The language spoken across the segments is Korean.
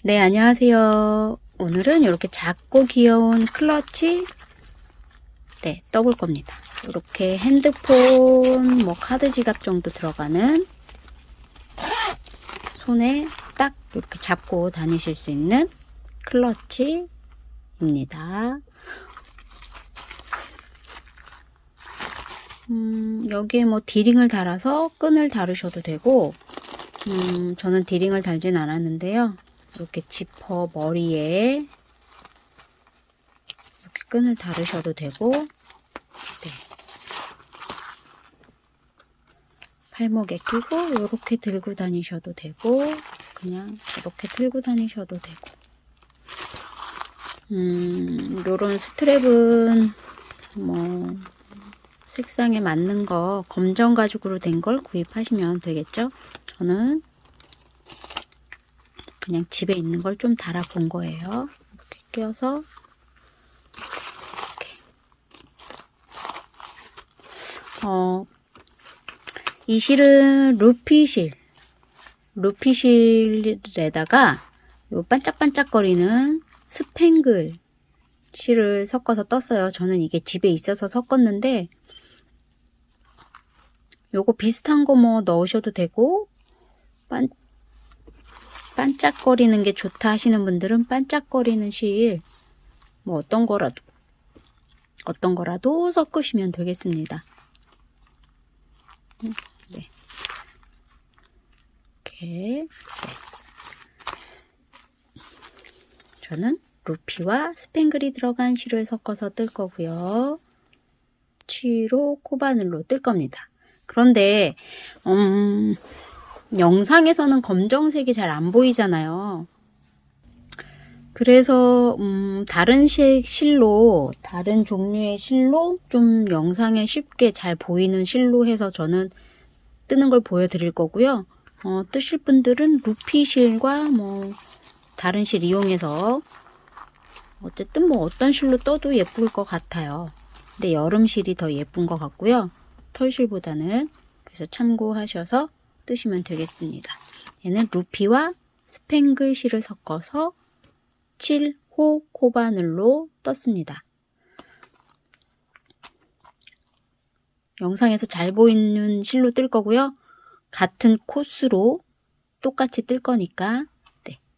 네, 안녕하세요. 오늘은 이렇게 작고 귀여운 클러치 떠볼 겁니다. 이렇게 핸드폰, 카드 지갑 정도 들어가는 손에 딱 이렇게 잡고 다니실 수 있는 클러치입니다. 여기에 디링을 달아서 끈을 다루셔도 되고, 저는 디링을 달진 않았는데요. 이렇게 지퍼 머리에 이렇게 끈을 다루셔도 되고, 네. 팔목에 끼고 이렇게 들고 다니셔도 되고, 그냥 이렇게 들고 다니셔도 되고, 요런 스트랩은 색상에 맞는 거 검정 가죽으로 된 걸 구입하시면 되겠죠. 저는 그냥 집에 있는 걸 좀 달아 본 거예요. 이렇게 껴서 이렇게. 이 실은 루피실에다가 요 반짝반짝거리는 스팽글 실을 섞어서 떴어요. 저는 이게 집에 있어서 섞었는데, 요거 비슷한 거 넣으셔도 되고, 반짝거리는 게 좋다 하시는 분들은 반짝거리는 실 어떤 거라도 섞으시면 되겠습니다. 네. 이렇게. 네. 저는 루피와 스팽글이 들어간 실을 섞어서 뜰 거고요. 치로 코바늘로 뜰 겁니다. 그런데 영상에서는 검정색이 잘 안 보이잖아요. 그래서 다른 실로, 다른 종류의 실로 좀 영상에 쉽게 잘 보이는 실로 해서 저는 뜨는 걸 보여드릴 거고요. 뜨실 분들은 루피 실과 다른 실 이용해서 어쨌든 어떤 실로 떠도 예쁠 것 같아요. 근데 여름 실이 더 예쁜 것 같고요. 털실보다는. 그래서 참고하셔서 뜨시면 되겠습니다. 얘는 루피와 스팽글 실을 섞어서 7호 코바늘로 떴습니다. 영상에서 잘 보이는 실로 뜰 거고요. 같은 코스로 똑같이 뜰 거니까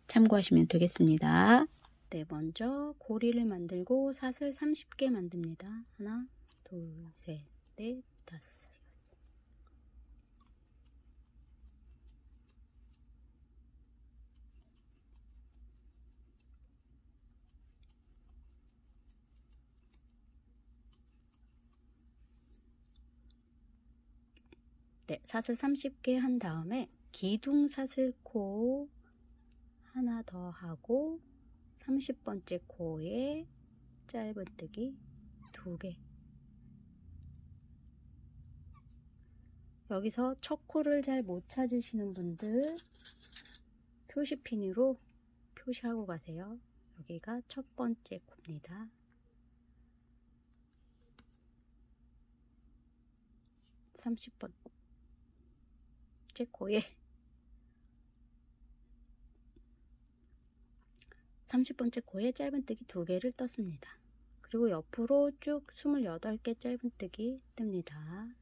참고하시면 되겠습니다. 네, 먼저 고리를 만들고 사슬 30개 만듭니다. 하나, 둘, 셋, 넷, 다섯. 네, 사슬 30개 한 다음에 기둥 사슬코 하나 더 하고 30번째 코에 짧은뜨기 2개. 여기서 첫 코를 잘 못 찾으시는 분들 표시핀으로 표시하고 가세요. 여기가 첫 번째 코입니다. 30번째 코에 30번째 코에 짧은뜨기 2개를 떴습니다. 그리고 옆으로 쭉 28개 짧은뜨기 뜹니다.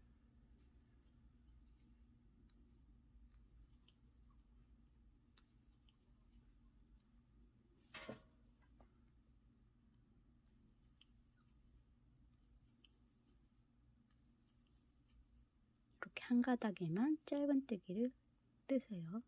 이렇게 한 가닥에만 짧은뜨기를 뜨세요.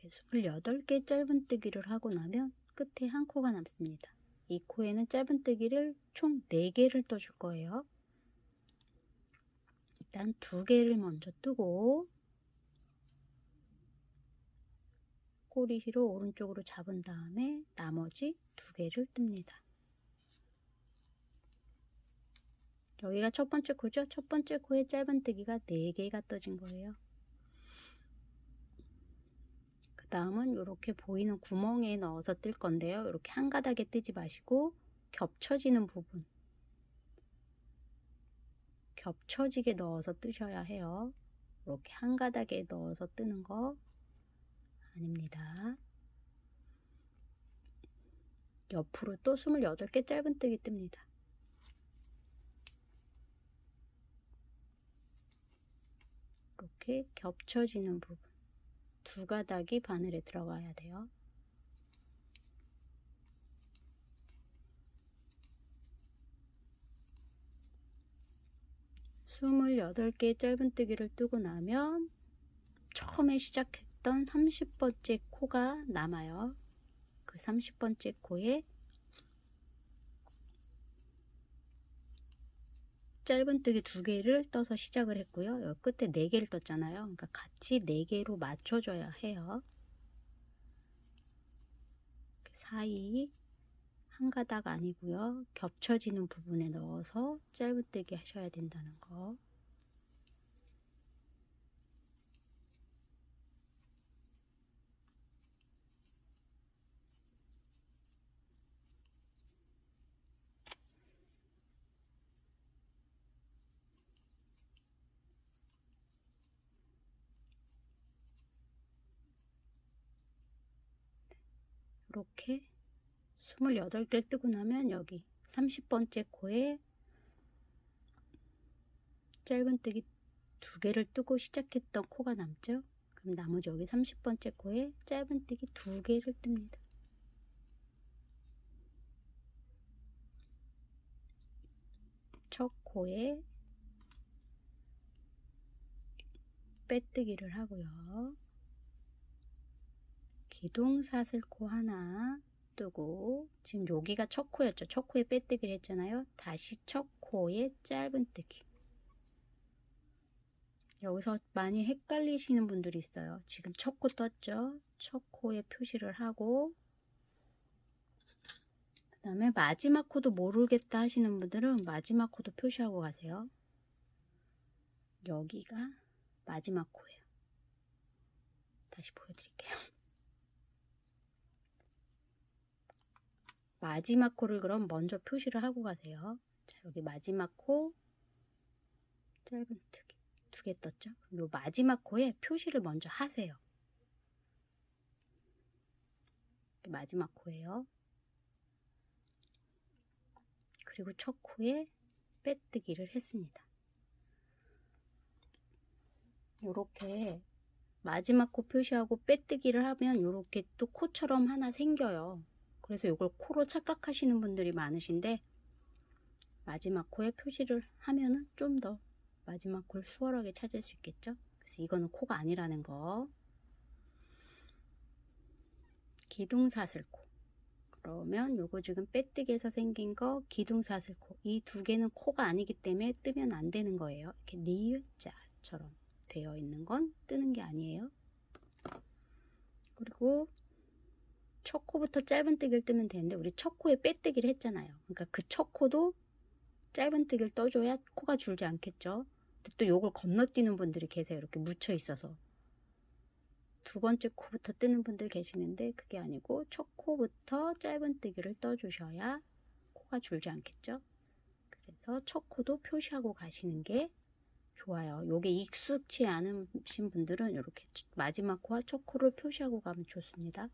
이렇게 28개 짧은뜨기를 하고 나면 끝에 한 코가 남습니다. 이 코에는 짧은뜨기를 총 4개를 떠줄 거예요. 일단 2개를 먼저 뜨고 꼬리로 오른쪽으로 잡은 다음에 나머지 2개를 뜹니다. 여기가 첫 번째 코죠? 첫 번째 코에 짧은뜨기가 4개가 떠진 거예요. 그 다음은 이렇게 보이는 구멍에 넣어서 뜰 건데요. 이렇게 한 가닥에 뜨지 마시고 겹쳐지는 부분, 겹쳐지게 넣어서 뜨셔야 해요. 이렇게 한 가닥에 넣어서 뜨는 거 아닙니다. 옆으로 또 28개 짧은뜨기 뜹니다. 이렇게 겹쳐지는 부분 2가닥이 바늘에 들어가야 돼요. 스물여덟 개의 짧은뜨기를 뜨고 나면 처음에 시작했던 30번째 코가 남아요. 그 30번째 코에 짧은뜨기 2개를 떠서 시작을 했고요. 여기 끝에 4개를 떴잖아요. 그러니까 같이 4개로 맞춰줘야 해요. 사이 한 가닥 아니고요. 겹쳐지는 부분에 넣어서 짧은뜨기 하셔야 된다는 거. 이렇게 28개 뜨고 나면 여기 30번째 코에 짧은뜨기 2개를 뜨고 시작했던 코가 남죠. 그럼 나머지 여기 30번째 코에 짧은뜨기 2개를 뜹니다. 첫 코에 빼뜨기를 하고요. 기둥사슬코 하나 뜨고, 지금 여기가 첫 코였죠. 첫 코에 빼뜨기를 했잖아요. 다시 첫 코에 짧은뜨기. 여기서 많이 헷갈리시는 분들이 있어요. 지금 첫 코 떴죠. 첫 코에 표시를 하고, 그 다음에 마지막 코도 모르겠다 하시는 분들은 마지막 코도 표시하고 가세요. 여기가 마지막 코예요. 다시 보여드릴게요. 마지막 코를 그럼 먼저 표시를 하고 가세요. 자, 여기 마지막 코 짧은뜨기 2개 떴죠. 그럼 요 마지막 코에 표시를 먼저 하세요. 마지막 코예요. 그리고 첫 코에 빼뜨기를 했습니다. 요렇게 마지막 코 표시하고 빼뜨기를 하면 요렇게 또 코처럼 하나 생겨요. 그래서 이걸 코로 착각하시는 분들이 많으신데, 마지막 코에 표시를 하면은 좀 더 마지막 코를 수월하게 찾을 수 있겠죠. 그래서 이거는 코가 아니라는 거. 기둥사슬코. 그러면 요거 지금 빼뜨기에서 생긴 거 기둥사슬코. 이 2개는 코가 아니기 때문에 뜨면 안 되는 거예요. 이렇게 니은자처럼 되어 있는 건 뜨는 게 아니에요. 그리고 첫 코부터 짧은뜨기를 뜨면 되는데, 우리 첫 코에 빼뜨기를 했잖아요. 그러니까 그 첫 코도 짧은뜨기를 떠줘야 코가 줄지 않겠죠. 근데 또 요걸 건너뛰는 분들이 계세요. 이렇게 묻혀 있어서 2번째 코부터 뜨는 분들 계시는데, 그게 아니고 첫 코부터 짧은뜨기를 떠주셔야 코가 줄지 않겠죠. 그래서 첫 코도 표시하고 가시는 게 좋아요. 요게 익숙치 않으신 분들은 이렇게 마지막 코와 첫 코를 표시하고 가면 좋습니다.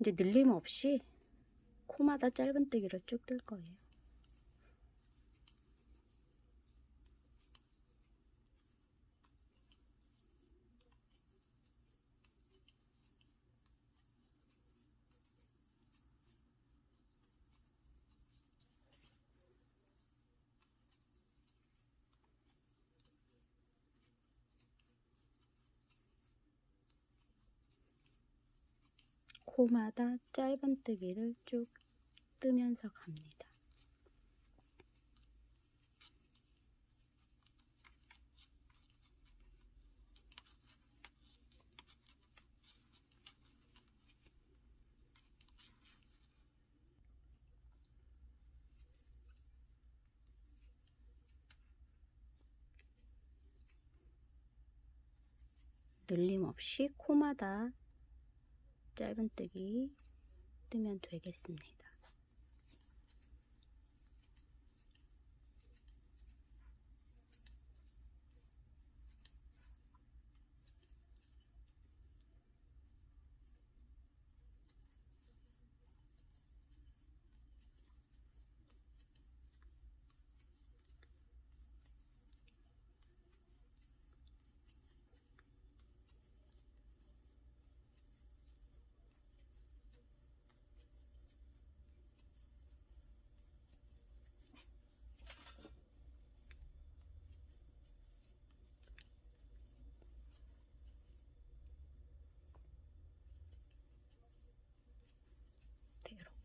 이제 늘림 없이 코마다 짧은뜨기를 쭉 뜰 거예요. 코마다 짧은뜨기를 쭉 뜨면서 갑니다. 늘림없이 코마다 짧은뜨기 뜨면 되겠습니다.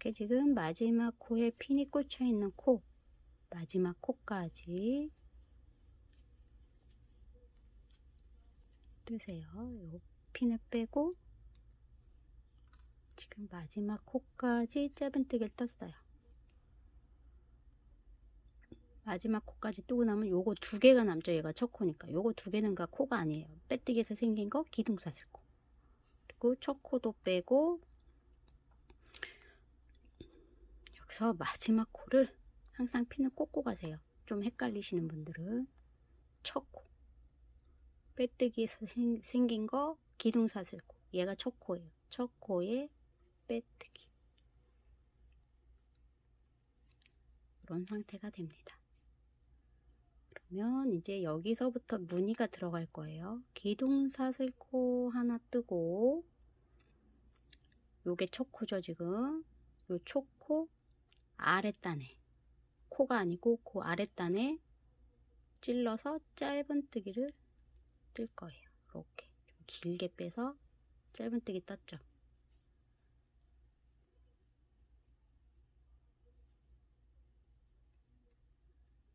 이렇게 지금 마지막 코에 핀이 꽂혀 있는 코, 마지막 코까지 뜨세요. 요 핀을 빼고 지금 마지막 코까지 짧은뜨기를 떴어요. 마지막 코까지 뜨고 나면 요거 두 개가 남죠. 얘가 첫 코니까. 요거 두 개는 코가 아니에요. 빼뜨기에서 생긴 거 기둥사슬코. 그리고 첫 코도 빼고 여기서 마지막 코를 항상 핀을 꽂고 가세요. 좀 헷갈리시는 분들은 첫 코. 빼뜨기에서 생긴 거 기둥사슬코. 얘가 첫 코예요. 첫 코에 빼뜨기. 이런 상태가 됩니다. 그러면 이제 여기서부터 무늬가 들어갈 거예요. 기둥사슬코 하나 뜨고 요게 첫 코죠. 지금 요 첫 코 아랫단에, 코가 아니고 그 아랫단에 찔러서 짧은뜨기를 뜰 거예요. 이렇게 좀 길게 빼서 짧은뜨기 떴죠.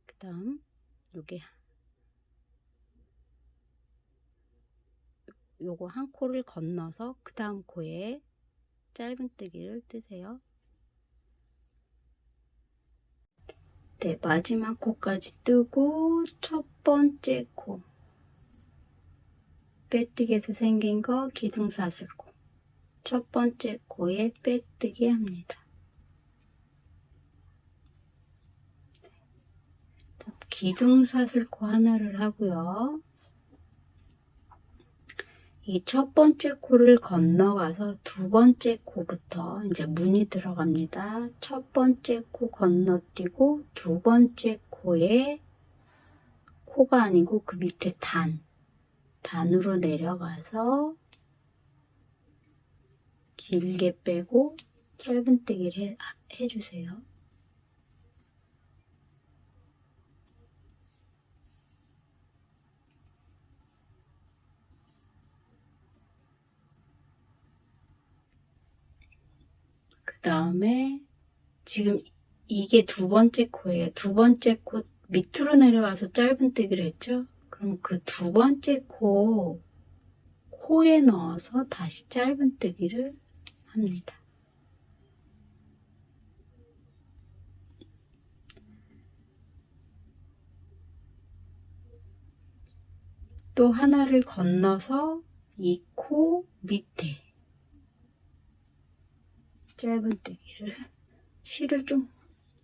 그 다음 요거 한 코를 건너서 그 다음 코에 짧은뜨기를 뜨세요. 네, 마지막 코까지 뜨고 첫 번째 코 빼뜨기에서 생긴 거 기둥사슬코, 첫 번째 코에 빼뜨기 합니다. 기둥사슬코 하나를 하고요. 이 첫 번째 코를 건너가서 두 번째 코부터 이제 무늬 들어갑니다. 첫 번째 코 건너뛰고 두 번째 코에 코가 아니고 그 밑에 단으로 내려가서 길게 빼고 짧은뜨기를 해주세요. 그 다음에 지금 이게 두 번째 코예요. 두 번째 코 밑으로 내려와서 짧은뜨기를 했죠. 그럼 그 두 번째 코에 넣어서 다시 짧은뜨기를 합니다. 또 하나를 건너서 이 코 밑에 짧은뜨기를, 실을 좀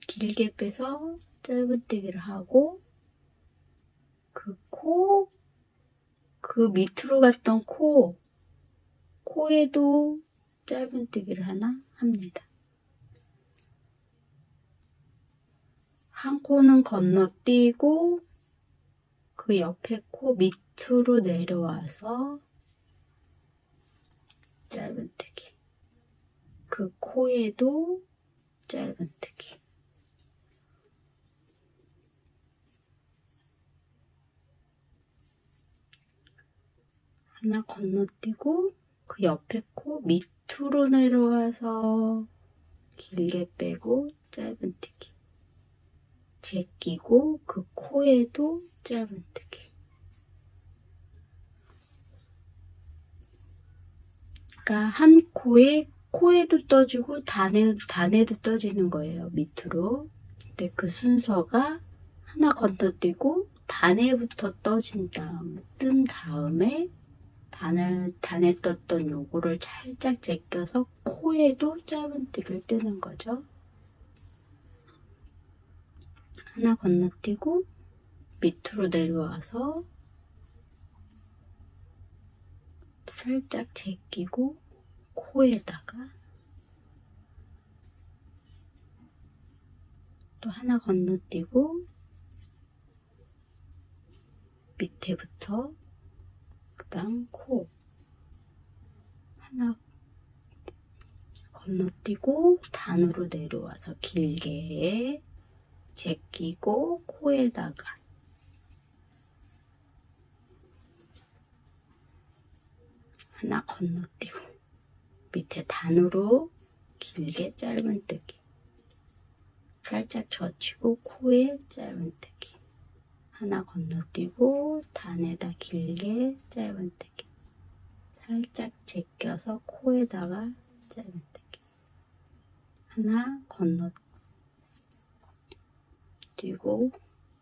길게 빼서 짧은뜨기를 하고 그 밑으로 갔던 코에도 짧은뜨기를 하나 합니다. 한 코는 건너뛰고 그 옆에 코 밑으로 내려와서 짧은뜨기, 그 코에도 짧은뜨기. 하나 건너뛰고 그 옆에 코 밑으로 내려와서 길게 빼고 짧은뜨기. 제끼고 그 코에도 짧은뜨기. 그러니까 한 코에도 떠주고 단에도 떠지는 거예요. 밑으로. 근데 그 순서가 하나 건너뛰고 단에부터 뜬 다음에 단에 떴던 요거를 살짝 제껴서 코에도 짧은뜨기를 뜨는 거죠. 하나 건너뛰고 밑으로 내려와서 살짝 제끼고 코에다가 또 하나 건너뛰고 밑에부터 그 다음 코 하나 건너뛰고 단으로 내려와서 길게 제끼고 코에다가 하나 건너뛰고 밑에 단으로 길게 짧은뜨기 살짝 젖히고 코에 짧은뜨기 하나 건너뛰고 단에다 길게 짧은뜨기 살짝 제껴서 코에다가 짧은뜨기 하나 건너뛰고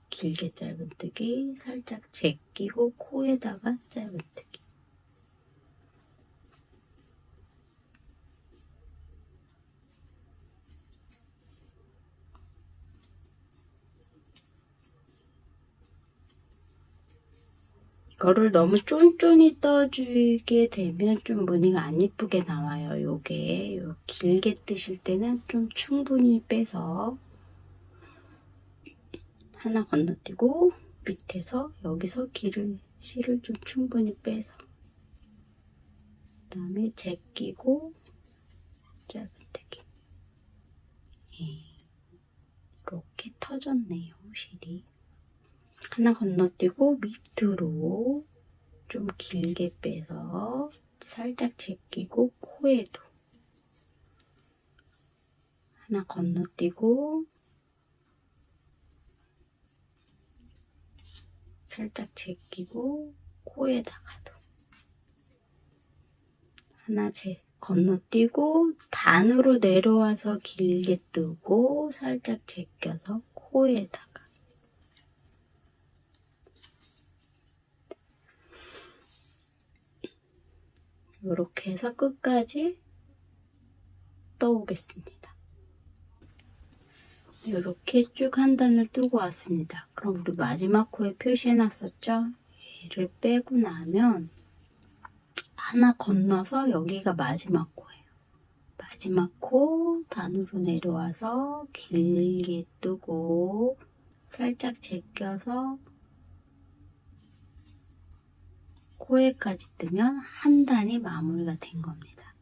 길게 짧은뜨기 살짝 제끼고 코에다가 짧은뜨기 이거를 너무 쫀쫀이 떠주게 되면 좀 무늬가 안 예쁘게 나와요. 요게 길게 뜨실 때는 좀 충분히 빼서 하나 건너뛰고 밑에서 여기서 실을 좀 충분히 빼서 그 다음에 제끼고 짧은뜨기 이렇게 터졌네요. 실이 하나 건너뛰고 밑으로 좀 길게 빼서 살짝 제끼고 코에도 하나 건너뛰고 살짝 제끼고 코에다가도 하나 건너뛰고 단으로 내려와서 길게 뜨고 살짝 제껴서 코에다가 이렇게 해서 끝까지 떠오겠습니다. 이렇게 쭉 한 단을 뜨고 왔습니다. 그럼 우리 마지막 코에 표시해 놨었죠? 얘를 빼고 나면 하나 건너서 여기가 마지막 코예요. 마지막 코 단으로 내려와서 길게 뜨고 살짝 제껴서 코에까지 뜨면 한 단이 마무리가 된 겁니다.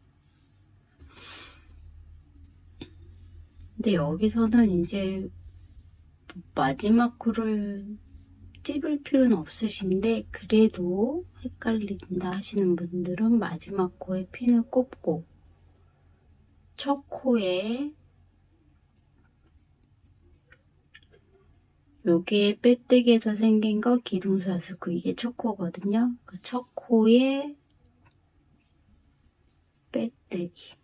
근데 여기서는 이제 마지막 코를 찝을 필요는 없으신데 그래도 헷갈린다 하시는 분들은 마지막 코에 핀을 꼽고 첫 코에 요게 빼뜨기에서 생긴 거 기둥사슬코 이게 첫 코거든요. 그 첫 코에 빼뜨기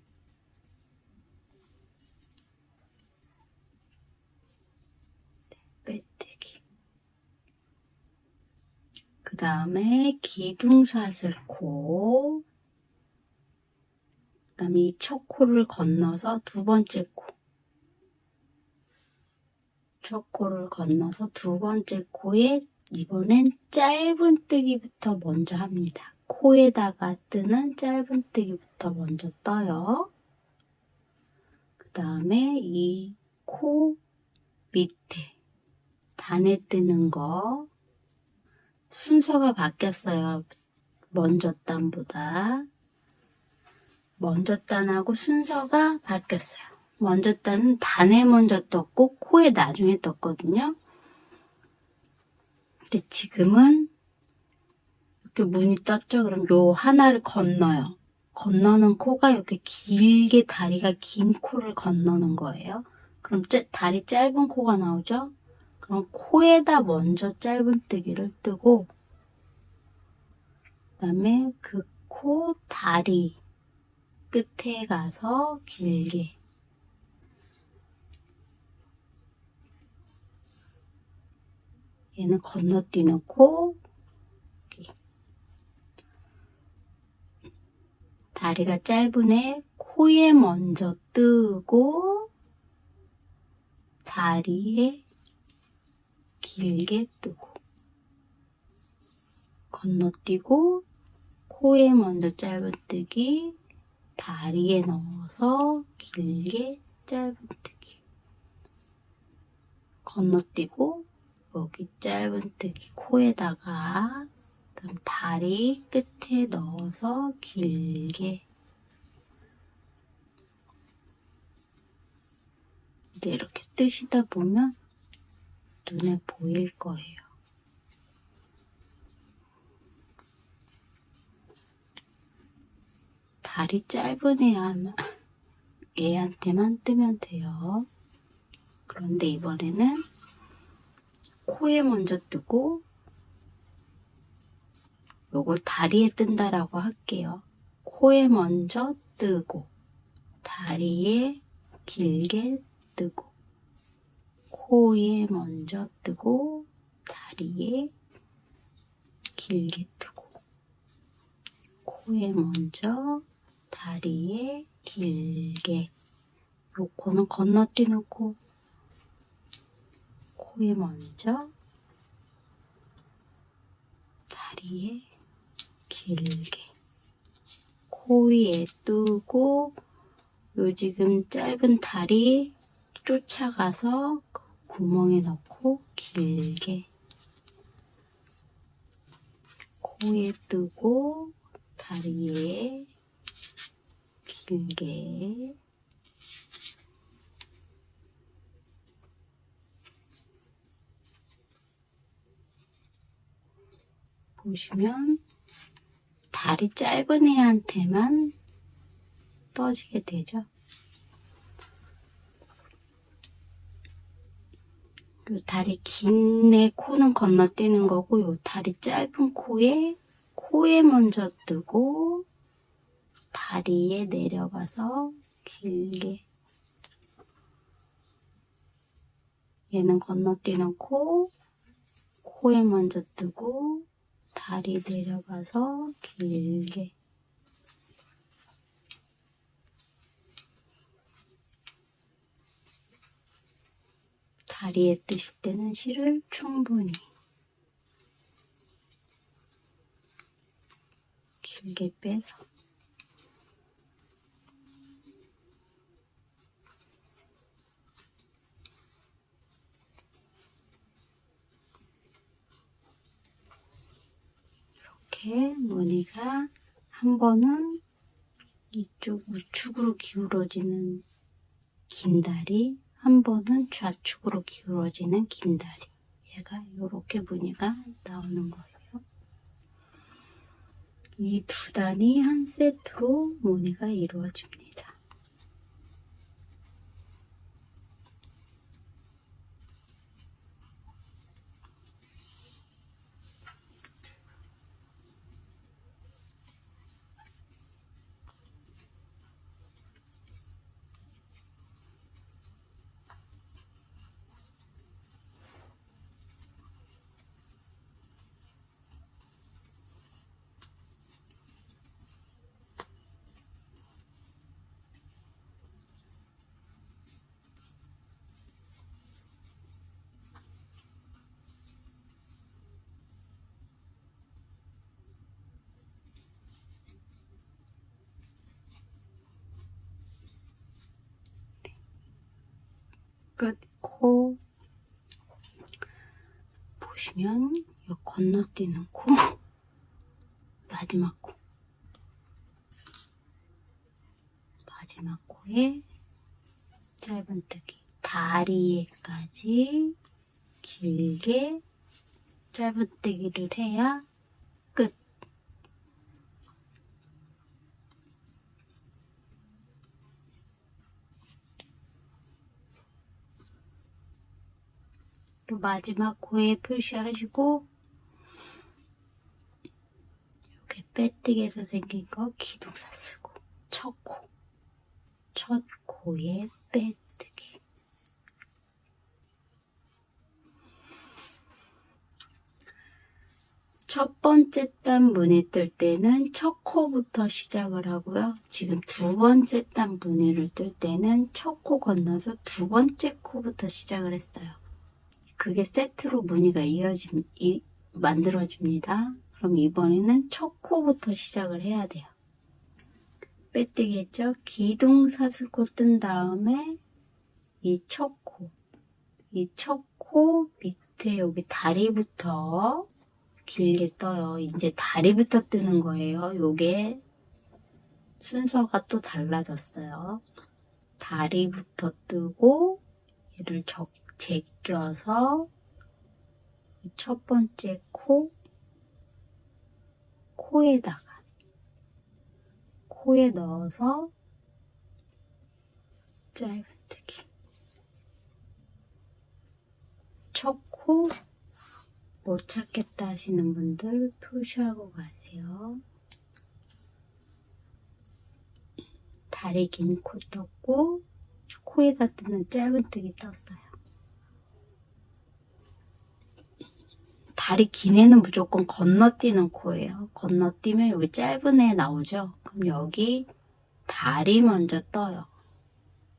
그 다음에 기둥사슬코 그 다음에 이 첫 코를 건너서 두 번째 코 첫 코를 건너서 두 번째 코에 이번엔 짧은뜨기부터 먼저 합니다. 코에다가 뜨는 짧은뜨기부터 먼저 떠요. 그 다음에 이 코 밑에 단에 뜨는 거 순서가 바뀌었어요. 먼저 단보다 먼저 단하고 순서가 바뀌었어요. 먼저 단은 단에 먼저 떴고 코에 나중에 떴거든요. 근데 지금은 이렇게 무늬 떴죠. 그럼 요 하나를 건너요. 건너는 코가 이렇게 길게 다리가 긴 코를 건너는 거예요. 그럼 다리 짧은 코가 나오죠? 그럼 코에다 먼저 짧은뜨기를 뜨고 그 다음에 그 코 다리 끝에 가서 길게 얘는 건너뛰는 코 다리가 짧은 애 코에 먼저 뜨고 다리에 길게 뜨고 건너뛰고 코에 먼저 짧은뜨기 다리에 넣어서 길게 짧은뜨기 건너뛰고 여기 짧은뜨기 코에다가 그다음 다리 끝에 넣어서 길게 이제 이렇게 뜨시다 보면 눈에 보일 거예요. 다리 짧은 애한테만 뜨면 돼요. 그런데 이번에는 코에 먼저 뜨고 요걸 다리에 뜬다라고 할게요. 코에 먼저 뜨고 다리에 길게 뜨고 코에 먼저 뜨고 다리에 길게 뜨고 코에 먼저 다리에 길게 요 코는 건너뛰는 코 코에 먼저 다리에 길게 코 위에 뜨고 요 지금 짧은 다리 쫓아가서 그 구멍에 넣고 길게 코에 뜨고 다리에 길게 보시면 다리 짧은 애한테만 떠지게 되죠. 요 다리 긴 애 코는 건너뛰는 거고 요 다리 짧은 코에 먼저 뜨고 다리에 내려가서 길게 얘는 건너뛰는 코에 먼저 뜨고 다리 내려가서 길게 다리에 뜨실 때는 실을 충분히 길게 빼서 이렇게 무늬가 한 번은 이쪽 우측으로 기울어지는 긴 다리, 한 번은 좌측으로 기울어지는 긴 다리. 얘가 이렇게 무늬가 나오는 거예요. 이 두 단이 한 세트로 무늬가 이루어집니다. 끝, 코 보시면 이 건너뛰는 코 마지막 코에 짧은뜨기 다리에까지 길게 짧은뜨기를 해야 끝. 또 마지막 코에 표시하시고, 이렇게 빼뜨기에서 생긴 거 기둥사 쓰고, 첫 코에 빼뜨기. 첫 번째 단 무늬 뜰 때는 첫 코부터 시작을 하고요. 지금 두 번째 단 무늬를 뜰 때는 첫 코 건너서 두 번째 코부터 시작을 했어요. 그게 세트로 무늬가 만들어집니다. 그럼 이번에는 첫 코부터 시작을 해야 돼요. 빼뜨기 했죠? 기둥사슬코 뜬 다음에 이 첫 코 밑에 여기 다리부터 길게 떠요. 이제 다리부터 뜨는 거예요. 요게 순서가 또 달라졌어요. 다리부터 뜨고 얘를 제껴서 첫 번째 코에 넣어서 짧은뜨기. 첫 코 못 찾겠다 하시는 분들 표시하고 가세요. 다리 긴 코 떴고 코에다 뜨는 짧은뜨기 떴어요. 다리 긴 애는 무조건 건너뛰는 코예요. 건너뛰면 여기 짧은 애 나오죠. 그럼 여기 다리 먼저 떠요.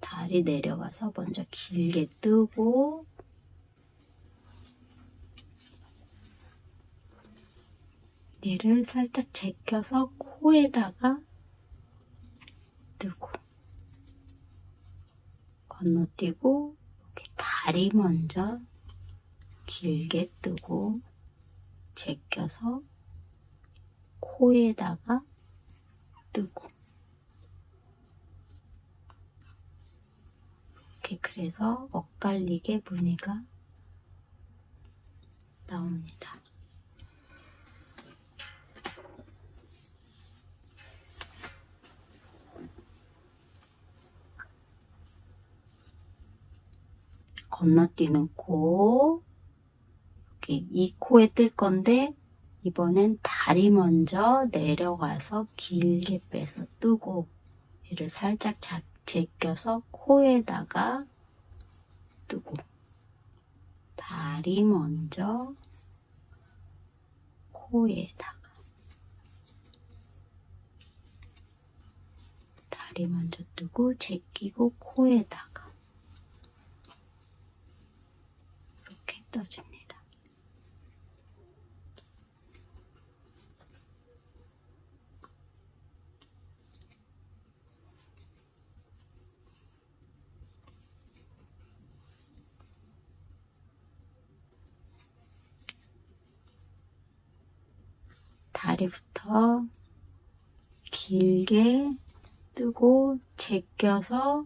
다리 내려가서 먼저 길게 뜨고 얘를 살짝 제껴서 코에다가 뜨고 건너뛰고 이렇게 다리 먼저 길게 뜨고 제껴서 코에다가 뜨고 이렇게 그래서 엇갈리게 무늬가 나옵니다. 건너뛰는 코 이렇게 이 코에 뜰 건데 이번엔 다리 먼저 내려가서 길게 빼서 뜨고 얘를 살짝 제껴서 코에다가 뜨고 다리 먼저 코에다가 다리 먼저 뜨고 제끼고 코에다가 이렇게 떠줍니다. 다리부터 길게 뜨고 제껴서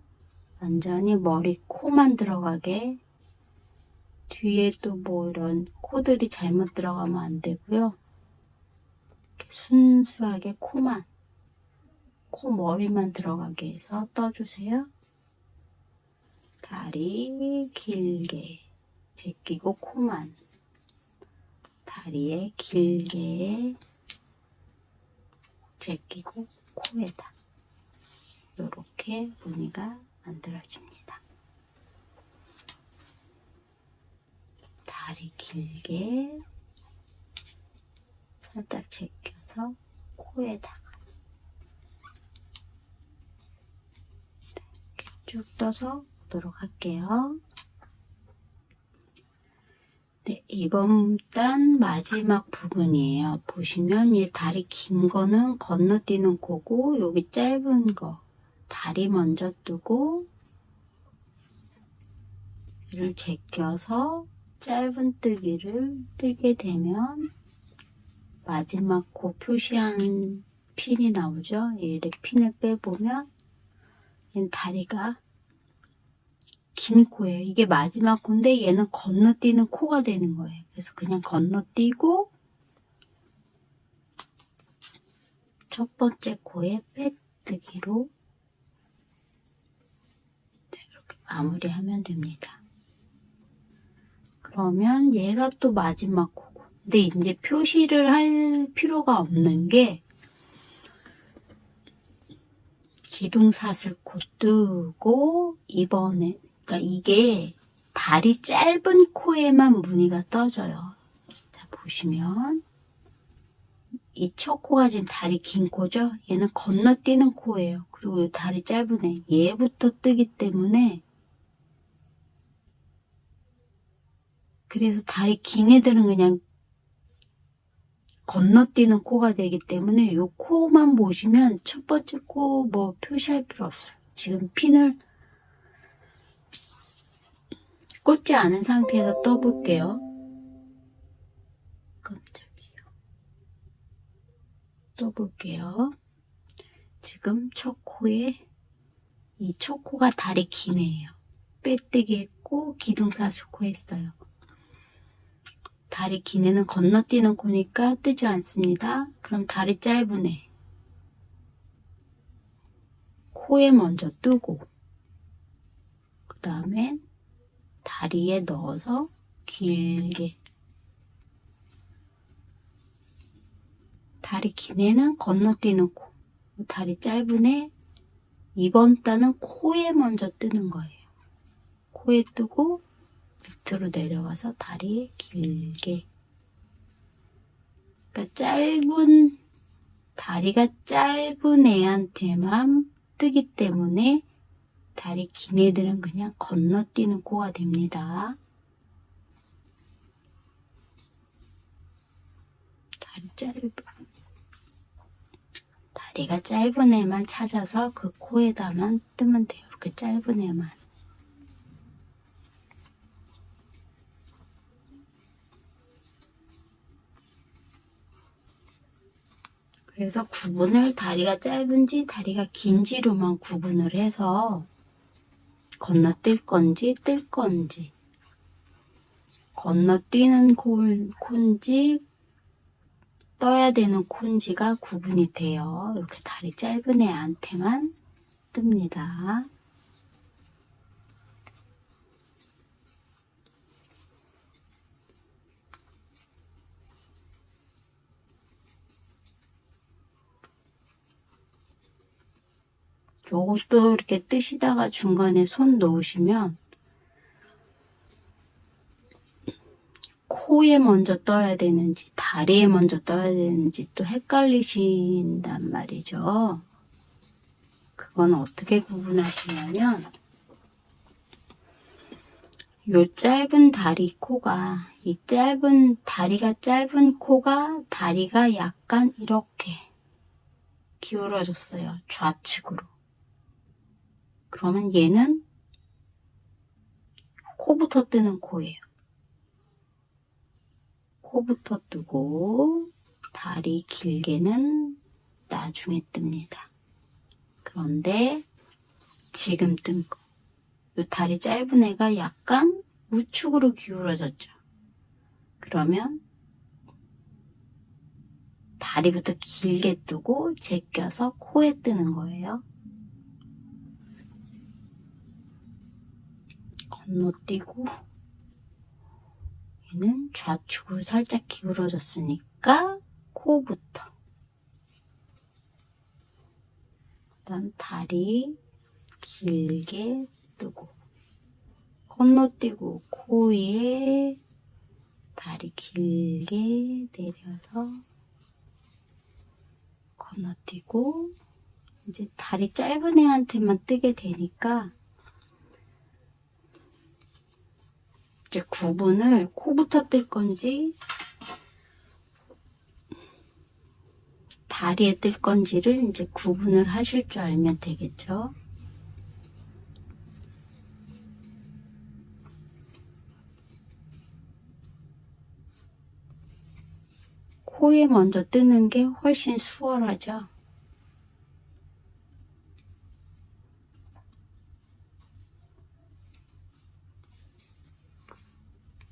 완전히 머리 코만 들어가게 뒤에 또 뭐 이런 코들이 잘못 들어가면 안 되고요. 이렇게 순수하게 코 머리만 들어가게 해서 떠주세요. 다리 길게 제끼고 코만 다리에 길게 제끼고 코에다 이렇게 무늬가 만들어집니다. 다리 길게 살짝 제껴서 코에다가 이렇게 쭉 떠서 보도록 할게요. 네, 이번 단 마지막 부분이에요. 보시면 이 다리 긴 거는 건너뛰는 코고 여기 짧은 거 다리 먼저 뜨고 이를 제껴서 짧은 뜨기를 뜨게 되면 마지막 코 표시한 핀이 나오죠. 얘를 핀을 빼보면 얘는 다리가 긴 코예요. 이게 마지막 코인데 얘는 건너뛰는 코가 되는 거예요. 그래서 그냥 건너뛰고 첫 번째 코에 빼뜨기로 이렇게 마무리하면 됩니다. 그러면 얘가 또 마지막 코고. 근데 이제 표시를 할 필요가 없는 게 기둥사슬 코 뜨고 이번에 그러니까 이게 다리 짧은 코에만 무늬가 떠져요. 자 보시면 이 첫 코가 지금 다리 긴 코죠. 얘는 건너뛰는 코예요. 그리고 이 다리 짧은 애 얘부터 뜨기 때문에 그래서 다리 긴 애들은 그냥 건너뛰는 코가 되기 때문에 이 코만 보시면 첫 번째 코 뭐 표시할 필요 없어요. 지금 핀을 꽂지 않은 상태에서 떠볼게요. 깜짝이야. 떠볼게요. 지금 첫 코에 이 첫 코가 다리 긴 애예요. 빼뜨기 했고 기둥사슬 코 했어요. 다리 긴 애는 건너뛰는 코니까 뜨지 않습니다. 그럼 다리 짧은 애 코에 먼저 뜨고 그 다음에 다리에 넣어서 길게 다리 긴 애는 건너뛰는 코 다리 짧은 애 이번 단은 코에 먼저 뜨는 거예요. 코에 뜨고 밑으로 내려와서 다리에 길게 그러니까 다리가 짧은 애한테만 뜨기 때문에 다리 긴 애들은 그냥 건너뛰는 코가 됩니다. 다리가 짧은 애만 찾아서 그 코에다만 뜨면 돼요. 이렇게 짧은 애만. 그래서 구분을 다리가 짧은지 다리가 긴지로만 구분을 해서 건너뛸 건지 뜰 건지 건너뛰는 콘지 떠야 되는 콘지가 구분이 돼요. 이렇게 다리 짧은 애한테만 뜹니다. 요것도 이렇게 뜨시다가 중간에 손 놓으시면 코에 먼저 떠야 되는지 다리에 먼저 떠야 되는지 또 헷갈리신단 말이죠. 그건 어떻게 구분하시냐면 요 짧은 다리 코가 이 다리가 짧은 코가 다리가 약간 이렇게 기울어졌어요. 좌측으로. 그러면 얘는 코부터 뜨는 코예요. 코부터 뜨고 다리 길게는 나중에 뜹니다. 그런데 지금 뜬 거. 이 다리 짧은 애가 약간 우측으로 기울어졌죠. 그러면 다리부터 길게 뜨고 제껴서 코에 뜨는 거예요. 건너뛰고 얘는 좌측으로 살짝 기울어졌으니까 코부터 그다음 다리 길게 뜨고 건너뛰고 코에 다리 길게 내려서 건너뛰고 이제 다리 짧은 애한테만 뜨게 되니까 이제 구분을 코부터 뜰 건지 다리에 뜰 건지를 이제 구분을 하실 줄 알면 되겠죠. 코에 먼저 뜨는 게 훨씬 수월하죠.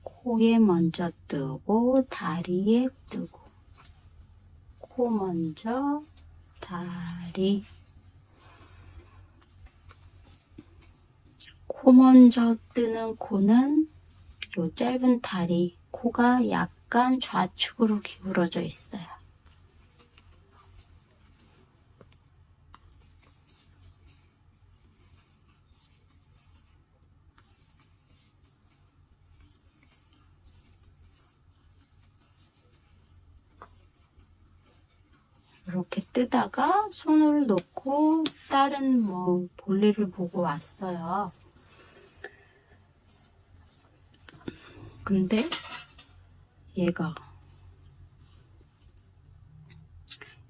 코에 먼저 뜨고 다리에 뜨고 코 먼저 다리 코 먼저 뜨는 코는 요 짧은 다리, 코가 약간 좌측으로 기울어져 있어요. 이렇게 뜨다가 손을 놓고 다른 볼일을 보고 왔어요. 근데 얘가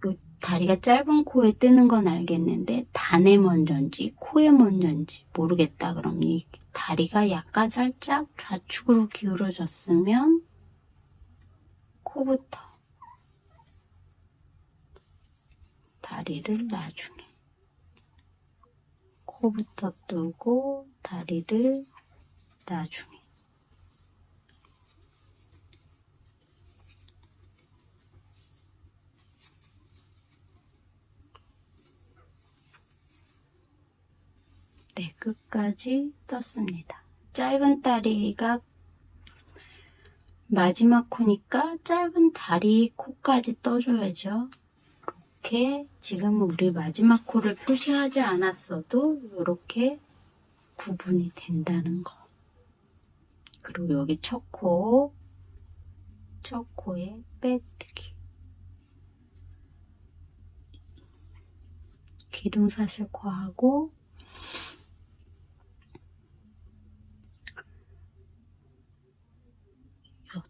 요 다리가 짧은 코에 뜨는 건 알겠는데 단에 먼저인지 코에 먼저인지 모르겠다. 그럼 이 다리가 약간 살짝 좌측으로 기울어졌으면 코부터 다리를 나중에 코부터 뜨고 다리를 나중에 네, 끝까지 떴습니다. 짧은 다리가 마지막 코니까 짧은 다리 코까지 떠줘야죠. 이렇게 지금 우리 마지막 코를 표시하지 않았어도 이렇게 구분이 된다는 거. 그리고 여기 첫 코에 빼뜨기. 기둥사슬코하고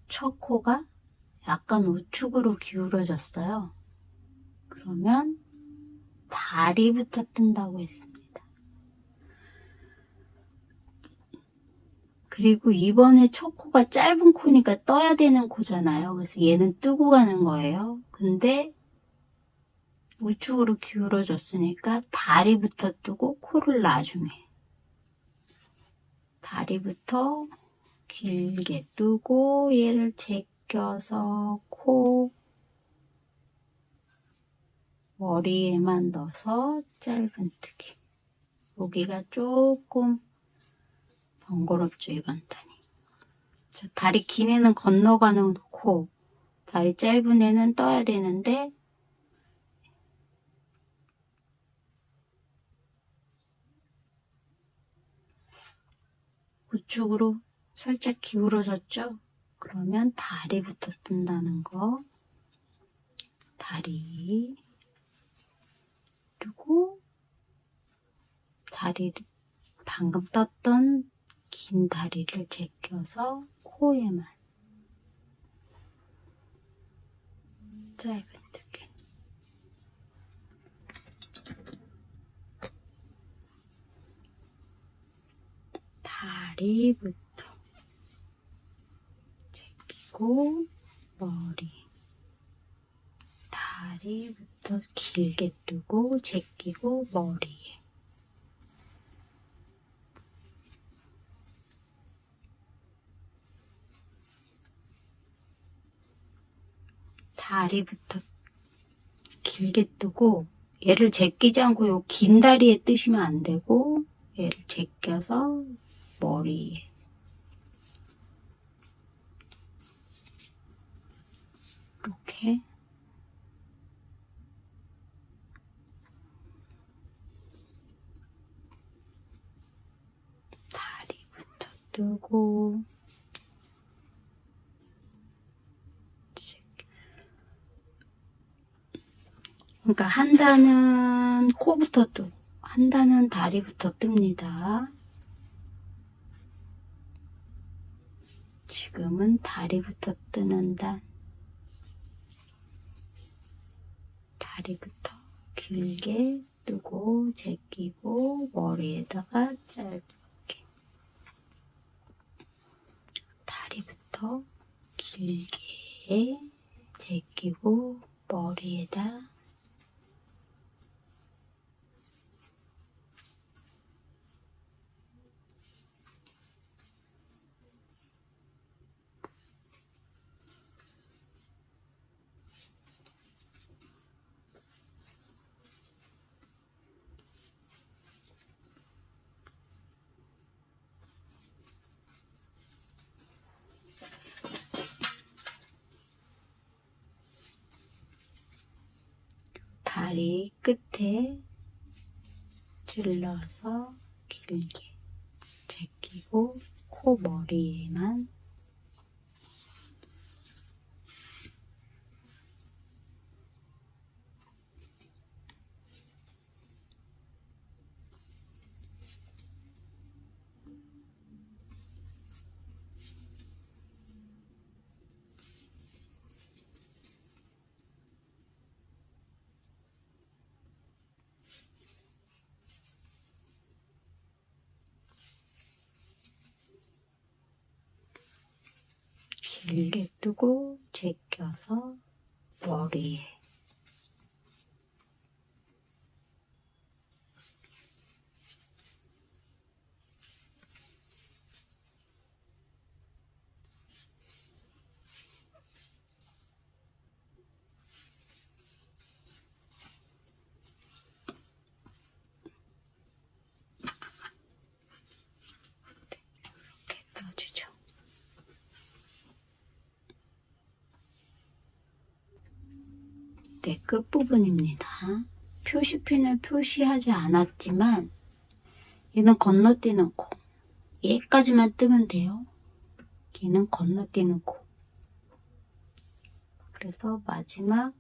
첫 코가 약간 우측으로 기울어졌어요. 그러면 다리부터 뜬다고 했습니다. 그리고 이번에 첫 코가 짧은 코니까 떠야 되는 코잖아요. 그래서 얘는 뜨고 가는 거예요. 근데 우측으로 기울어졌으니까 다리부터 뜨고 코를 나중에 다리부터 길게 뜨고 얘를 제껴서 코 머리에만 넣어서 짧은뜨기. 여기가 조금 번거롭죠, 이번 단이. 자, 다리 긴 애는 건너가는 코, 다리 짧은 애는 떠야 되는데 우측으로 살짝 기울어졌죠? 그러면 다리부터 뜬다는 거. 다리 뜨고 다리를 방금 떴던 긴 다리를 제껴서 코에만 짧은뜨기. 다리부터 제끼고 머리, 다리부터 길게 뜨고 제끼고 머리에 다리부터 길게 뜨고 얘를 제끼지 않고 요 긴 다리에 뜨시면 안 되고 얘를 제껴서 머리에 이렇게 다리부터 뜨고 그러니까 한 단은 코부터 뜨고 한 단은 다리부터 뜹니다. 지금은 다리부터 뜨는 단, 다리부터 길게 뜨고 제끼고 머리에다가 짧게 다리부터 길게 제끼고 머리에다 다리 끝에 찔러서 길게 제끼고 코 머리에만 길게 뜨고 제껴서 머리에 이렇게 떠주죠. 네, 끝부분입니다. 표시핀을 표시하지 않았지만 얘는 건너뛰는 코. 얘까지만 뜨면 돼요. 얘는 건너뛰는 코. 그래서 마지막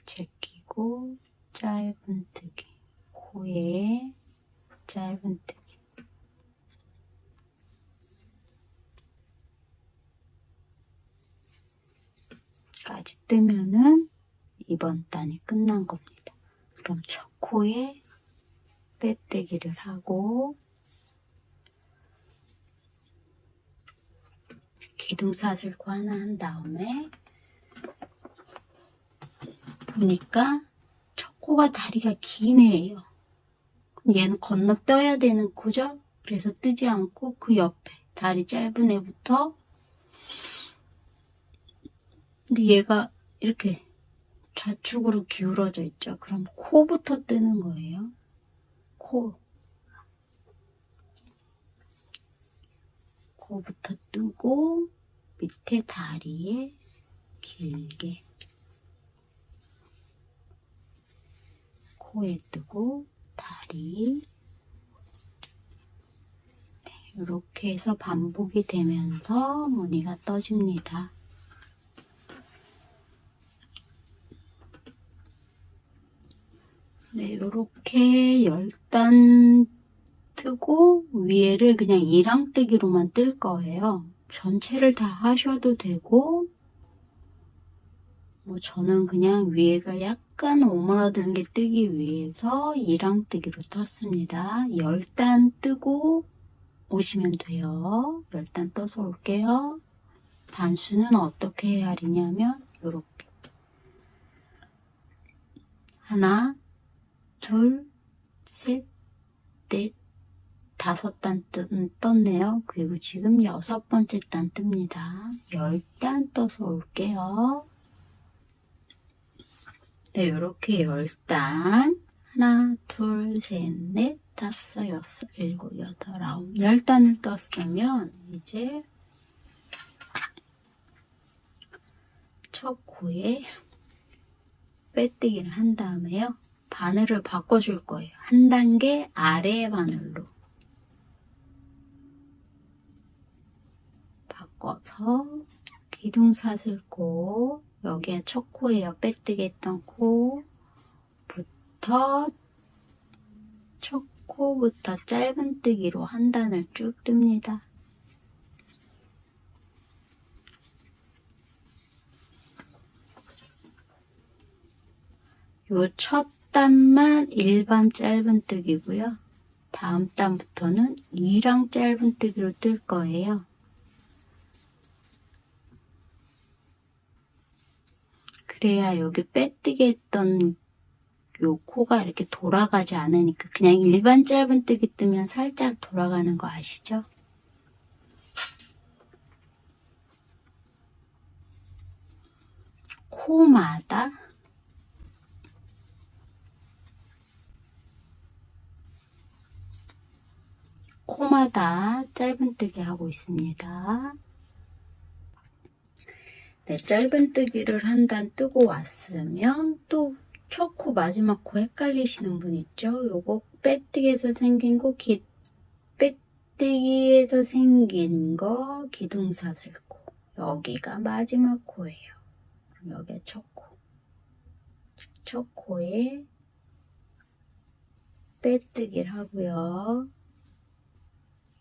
제끼고 짧은뜨기, 코에 짧은뜨기. 까지 뜨면은 이번 단이 끝난 겁니다. 그럼 첫 코에 빼뜨기를 하고 기둥사슬코 하나 한 다음에 보니까 첫 코가 다리가 긴 애예요. 그럼 얘는 건너 떠야 되는 코죠? 그래서 뜨지 않고 그 옆에 다리 짧은 애부터, 근데 얘가 이렇게 좌측으로 기울어져 있죠. 그럼 코부터 뜨는 거예요. 코부터 뜨고 밑에 다리에 길게 코에 뜨고 다리, 이렇게 해서 반복이 되면서 무늬가 떠집니다. 네, 이렇게 10단 뜨고 위에를 그냥 이랑뜨기로만 뜰 거예요. 전체를 다 하셔도 되고, 뭐 저는 그냥 위에가 약간 오므라드는 게 뜨기 위해서 이랑뜨기로 떴습니다. 10단 뜨고 오시면 돼요. 10단 떠서 올게요. 단수는 어떻게 해야 하냐면 이렇게 하나, 둘, 셋, 넷, 5단 떴네요. 그리고 지금 6번째 단 뜹니다. 10단 떠서 올게요. 네, 이렇게 10단 하나, 둘, 셋, 넷, 5, 6, 7, 8, 9, 10단을 떴으면 이제 첫 코에 빼뜨기를 한 다음에요. 바늘을 바꿔줄 거예요. 한 단계 아래 바늘로 바꿔서 기둥사슬코, 여기에 첫 코예요. 빼뜨기 했던 코부터, 첫 코부터 짧은뜨기로 한 단을 쭉 뜹니다. 요 첫 단만 일반 짧은뜨기고요. 다음 단부터는 2랑 짧은뜨기로 뜰 거예요. 그래야 여기 빼뜨기 했던 요 코가 이렇게 돌아가지 않으니까, 그냥 일반 짧은뜨기 뜨면 살짝 돌아가는 거 아시죠? 코마다 코마다 짧은뜨기 하고 있습니다. 네, 짧은뜨기를 한 단 뜨고 왔으면 또 첫 코 마지막 코 헷갈리시는 분 있죠? 요거 빼뜨기에서 생긴 거 빼뜨기에서 생긴 거 기둥사슬코, 여기가 마지막 코예요. 그럼 여기가 첫 코. 첫 코에 빼뜨기를 하고요.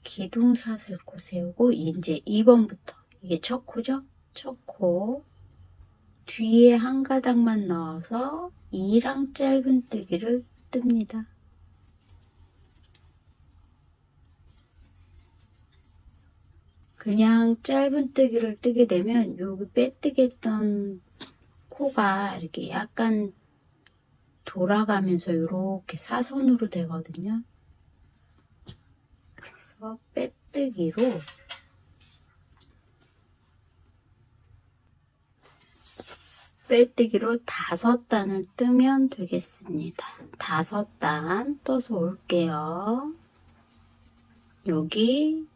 기둥사슬코 세우고 이제 2번부터 이게 첫 코죠? 첫 코 뒤에 한 가닥만 넣어서 2랑 짧은뜨기를 뜹니다. 그냥 짧은뜨기를 뜨게 되면 여기 빼뜨기 했던 코가 이렇게 약간 돌아가면서 이렇게 사선으로 되거든요. 그래서 빼뜨기로 빼뜨기로 5단을 뜨면 되겠습니다. 5단 떠서 올게요. 여기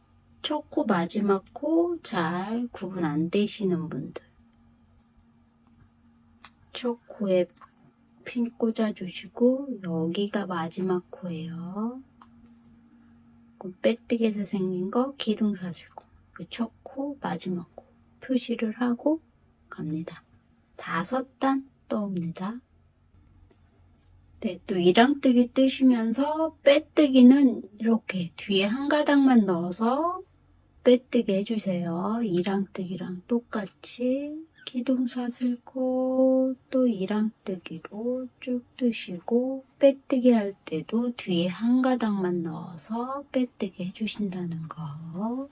첫 코 마지막 코 잘 구분 안 되시는 분들, 첫 코에 핀 꽂아 주시고 여기가 마지막 코예요. 빼뜨기에서 생긴 거 기둥사슬코, 그 첫 코 마지막 코 표시를 하고 갑니다. 5단 떠옵니다. 네, 또 2랑뜨기 뜨시면서 빼뜨기는 이렇게 뒤에 한 가닥만 넣어서 빼뜨기 해주세요. 2랑뜨기랑 똑같이 기둥사슬코 또 2랑뜨기로 쭉 뜨시고, 빼뜨기 할 때도 뒤에 한 가닥만 넣어서 빼뜨기 해주신다는 거.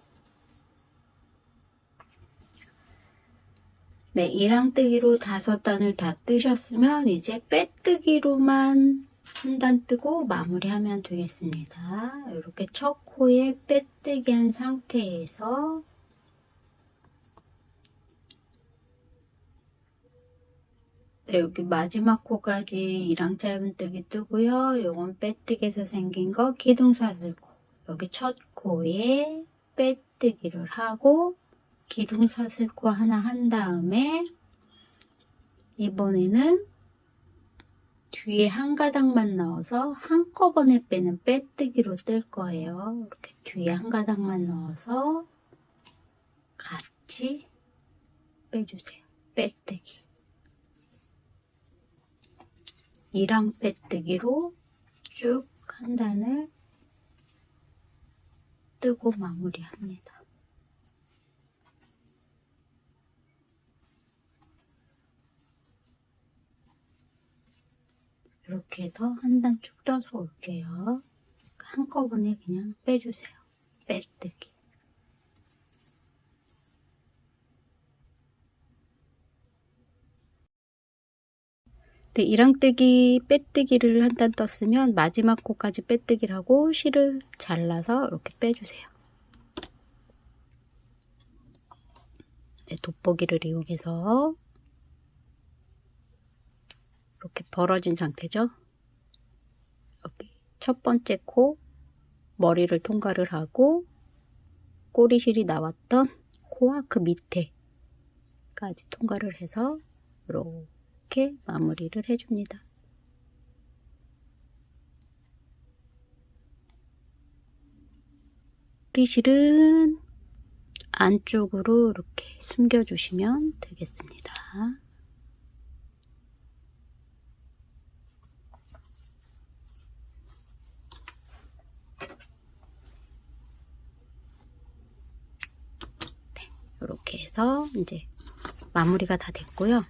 네, 2랑뜨기로 5단을 다 뜨셨으면 이제 빼뜨기로만 한 단 뜨고 마무리하면 되겠습니다. 이렇게 첫 코에 빼뜨기 한 상태에서 네, 여기 마지막 코까지 2랑 짧은뜨기 뜨고요. 요건 빼뜨기에서 생긴 거 기둥사슬코, 여기 첫 코에 빼뜨기를 하고 기둥사슬코 하나 한 다음에 이번에는 뒤에 한 가닥만 넣어서 한꺼번에 빼는 빼뜨기로 뜰 거예요. 이렇게 뒤에 한 가닥만 넣어서 같이 빼주세요. 빼뜨기. 2랑 빼뜨기로 쭉 한 단을 뜨고 마무리합니다. 이렇게 해서 한 단 쭉 떠서 올게요. 한꺼번에 그냥 빼주세요. 빼뜨기. 네, 2랑뜨기 빼뜨기를 한 단 떴으면 마지막 코까지 빼뜨기를 하고 실을 잘라서 이렇게 빼주세요. 네, 돋보기를 이용해서 이렇게 벌어진 상태죠. 여기 첫 번째 코 머리를 통과를 하고 꼬리실이 나왔던 코와 그 밑에까지 통과를 해서 이렇게 마무리를 해줍니다. 꼬리실은 안쪽으로 이렇게 숨겨주시면 되겠습니다. 네, 이렇게 해서 이제 마무리가 다 됐고요.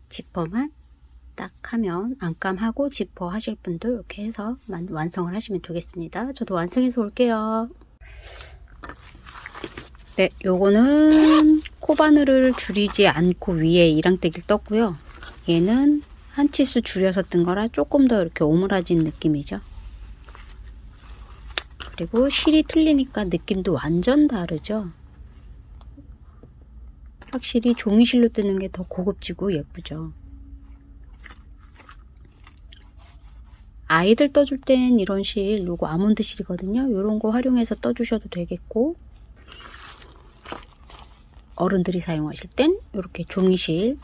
지퍼만 딱 하면 안감하고 지퍼 하실 분도 이렇게 해서 완성을 하시면 되겠습니다. 저도 완성해서 올게요. 네, 요거는 코바늘을 줄이지 않고 위에 2랑뜨기를 떴고요. 얘는 한 치수 줄여서 뜬 거라 조금 더 이렇게 오므라진 느낌이죠. 그리고 실이 틀리니까 느낌도 완전 다르죠. 확실히 종이실로 뜨는 게 더 고급지고 예쁘죠. 아이들 떠줄 땐 이런 실, 요거 아몬드 실이거든요. 요런 거 활용해서 떠주셔도 되겠고, 어른들이 사용하실 땐 이렇게 종이실로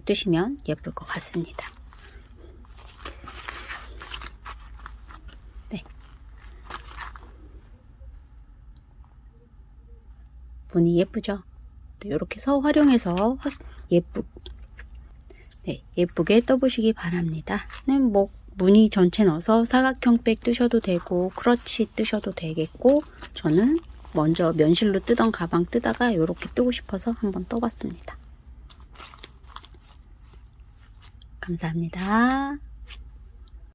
뜨시면 예쁠 것 같습니다. 네. 무늬 예쁘죠? 네, 이렇게 서 활용해서 예쁘게 떠보시기 바랍니다. 네, 뭐 무늬 전체 넣어서 사각형 백 뜨셔도 되고 크러치 뜨셔도 되겠고, 저는 먼저 면실로 뜨던 가방 뜨다가 이렇게 뜨고 싶어서 한번 떠봤습니다. 감사합니다.